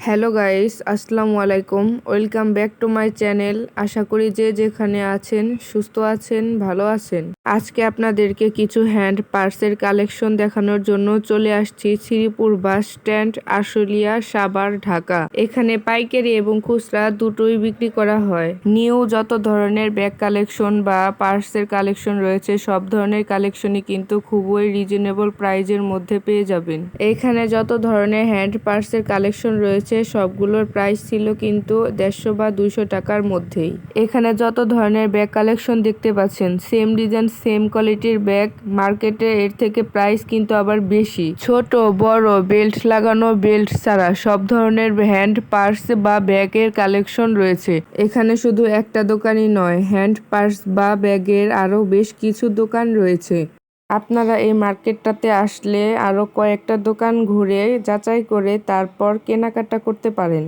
Hello guys, আসসালামু আলাইকুম। Welcome back to my channel. আশা করি যে যেখানে আছেন সুস্থ আছেন, ভালো আছেন। আজকে আপনাদেরকে কিছু হ্যান্ড পার্সের কালেকশন দেখানোর জন্য চলে আসছি শ্রীপুর বাস স্ট্যান্ড, আশুলিয়া, সাভার, ঢাকা। এখানে পাইকারি এবং খুচরা দুটোই বিক্রি করা হয়। নিউ যত ধরনের ব্যাগ কালেকশন বা পার্সের কালেকশন রয়েছে, সব ধরনের কালেকশনই কিন্তু খুবই রিজনেবল প্রাইজের মধ্যে পেয়ে যাবেন। এখানে যত ধরনের হ্যান্ড পার্সের কালেকশন রয়েছে সবগুলোর প্রাইস ছিল কিন্তু 150 বা 200 টাকার মধ্যেই। এখানে যত ধরনের ব্যাগ কালেকশন দেখতে পাচ্ছেন, সেম ডিজাইন সেম কোয়ালিটির ব্যাগ, মার্কেটে এর থেকে প্রাইস কিন্তু আবার বেশি। ছোট বড়, বেল্ট লাগানো, বেল্ট ছাড়া সব ধরনের হ্যান্ড পার্স বা ব্যাগের কালেকশন রয়েছে। এখানে শুধু একটা দোকানই নয়, হ্যান্ড পার্স বা ব্যাগের আরও বেশ কিছু দোকান রয়েছে। আপনারা এই মার্কেটটাতে আসলে আরও কয়েকটা দোকান ঘুরে যাচাই করে তারপর কেনাকাটা করতে পারেন।